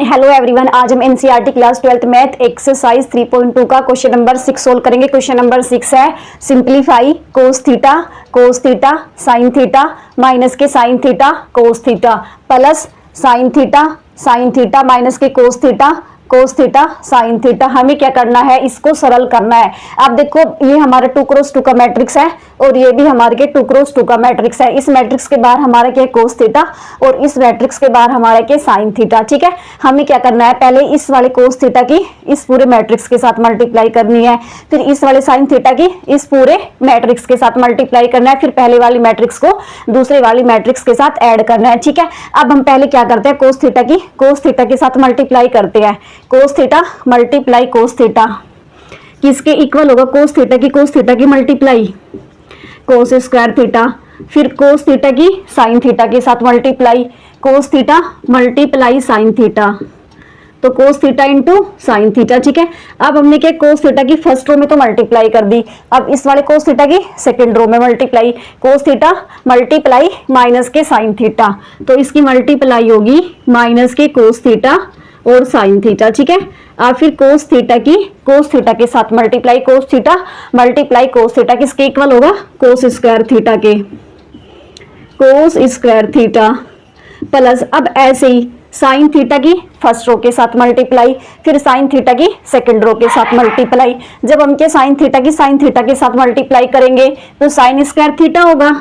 Hello everyone, आज हम NCERT class 12th math exercise 3.2 का क्वेश्चन नंबर 6 सोल्व करेंगे। क्वेश्चन नंबर 6 है simplify cos theta sine theta minus के sine theta cos theta plus sine theta minus के cos theta sine theta. हमें क्या करना है, इसको सरल करना है। आप देखो ये हमारा 2 क्रॉस 2 का मैट्रिक्स है और ये भी हमारे के 2 क्रॉस 2 का मैट्रिक्स है। इस मैट्रिक्स के बाहर हमारा क्या कोस थीटा और इस मैट्रिक्स के बाहर हमारा क्या साइन थीटा। ठीक है, हमें क्या करना है, पहले इस वाले कोस थीटा की इस पूरे मैट्रिक्स के साथ मल्टीप्लाई करनी है, फिर इस वाले साइन थीटा की इस पूरे मैट्रिक्स के साथ मल्टीप्लाई करना है, फिर पहले वाली मैट्रिक्स को दूसरे वाली मैट्रिक्स के साथ ऐड करना है। ठीक है, अब हम पहले क्या करते हैं, कोस थीटा के साथ मल्टीप्लाई करते हैं। Cos theta multiply cos theta किसके इक्वल होगा, कोस थीटा की मल्टीप्लाई कोस स्क्वायर थीटा, फिर कोस थीटा की साइन थीटा के साथ multiply cos theta multiply sine theta, तो cos theta into sine theta. ठीक है, अब हमने क्या कोस थीटा की फर्स्ट रो में तो मल्टीप्लाई कर दी, अब इस वाले कोस थीटा की सेकंड रो में multiply cos theta multiply minus के साइन थीटा, तो इसकी मल्टीप्लाई होगी माइनस के कोस थीटा और साइन थीटा। ठीक है, अब फिर कोस थीटा के साथ multiply cos theta multiply cos theta किसके इक्वल होगा, कोस स्क्वायर थीटा के, कोस स्क्वायर थीटा प्लस अब ऐसे ही साइन थीटा की फर्स्ट रो के साथ मल्टीप्लाई, फिर साइन थीटा की सेकंड रो के साथ मल्टीप्लाई। जब हम के साइन थीटा के साथ मल्टीप्लाई करेंगे तो साइन स्क्वायर थीटा होगा,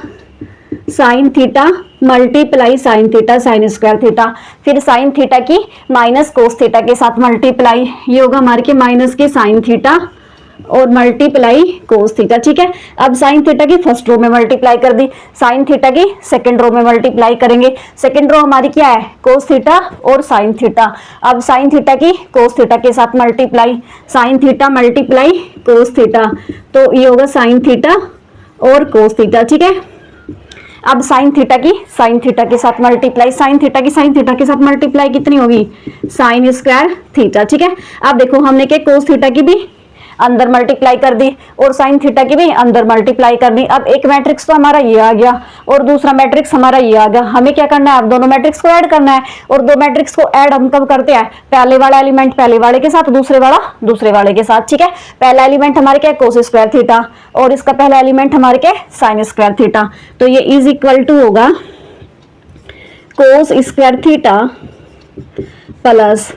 sine theta multiply sine theta sine square theta, फिर साइन थीटा की माइनस कोस थीटा के साथ मल्टीप्लाई, ये होगा हमारे के माइनस के साइन थीटा और मल्टीप्लाई कोस थीटा। ठीक है, अब साइन थीटा की फर्स्ट रो में मल्टीप्लाई कर दी, साइन थीटा की सेकंड रो में मल्टीप्लाई करेंगे। सेकंड रो हमारी क्या है, कोस थीटा और साइन थीटा, अब साइन थीटा की कोस थीटा के साथ multiply sine theta multiply cos theta, तो ये होगा साइन थीटा और कोस थीटा। ठीक है, अब साइन थीटा के साथ मल्टीप्लाई, साइन थीटा के साथ मल्टीप्लाई कितनी होगी, साइन स्क्वायर थीटा। ठीक है, अब देखो हमने क्या कोस थीटा की भी अंदर मल्टीप्लाई कर दी और साइन थीटा की भी अंदर मल्टीप्लाई कर दी। अब एक मैट्रिक्स तो हमारा ये आ गया और दूसरा मैट्रिक्स हमारा ये आ गया। हमें क्या करना है, अब दोनों मैट्रिक्स को ऐड करना है और दो मैट्रिक्स को ऐड हम कब करते हैं, पहले वाला एलिमेंट पहले वाले के साथ, दूसरे वाला दूसरे वाले के साथ। ठीक है, पहला एलिमेंट हमारे क्या कोस स्क्वायर थीटा और इसका पहला एलिमेंट हमारे क्या साइन स्क्वायर थीटा, तो ये इज इक्वल टू होगा कोस square theta plus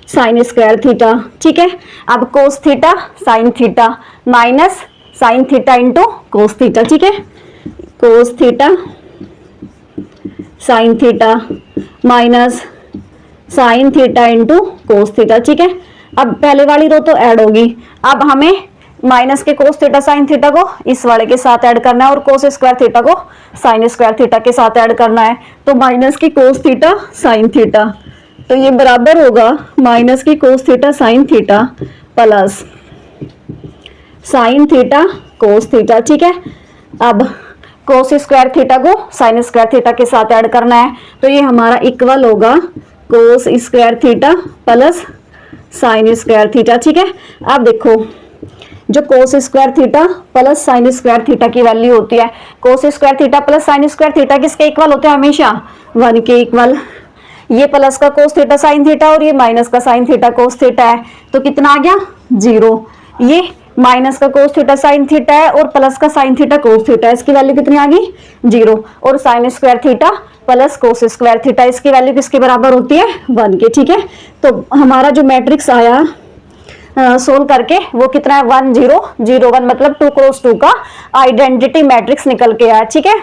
sine square theta. ठीक है, अब कोस theta sine theta minus sine theta into cos theta. ठीक है, कोस theta sine theta minus sine theta into cos theta. ठीक है, अब पहले वाली रो तो ऐड होगी, अब हमें माइनस के कोस थीटा साइन थीटा को इस वाले के साथ ऐड करना है और कोस स्क्वायर थीटा को साइन स्क्वायर थीटा के साथ ऐड करना है, तो माइनस की कोस थीटा साइन थीटा, तो ये बराबर होगा माइनस की कोस theta sine theta plus sine theta cos theta. ठीक है, अब कोस स्क्वायर थीटा को साइन स्क्वायर थीटा के साथ ऐड करना है, तो ये हमारा इक्वल होगा कोस square theta plus sine square theta. ठीक है, अब देखो जो कोस square theta plus sine square theta की वैल्यू होती है, कोस square theta plus sine square theta किसके इक्वल होते हैं, हमेशा 1 के इक्वल। ये प्लस का कोस थीटा साइन थीटा और ये माइनस का साइन थीटा कोस थीटा है, तो कितना आ गया 0। ये माइनस का कोस थीटा साइन थीटा है और प्लस का साइन थीटा कोस थीटा है, इसकी वैल्यू कितनी आ गई 0, और sine square theta plus cos square theta इसकी वैल्यू किसके बराबर होती है 1 के। ठीक है, तो हमारा जो मैट्रिक्स आया सोल्व करके वो कितना है 1 0 0 1, मतलब 2 क्रॉस 2 का आइडेंटिटी मैट्रिक्स निकल के आया। ठीक है।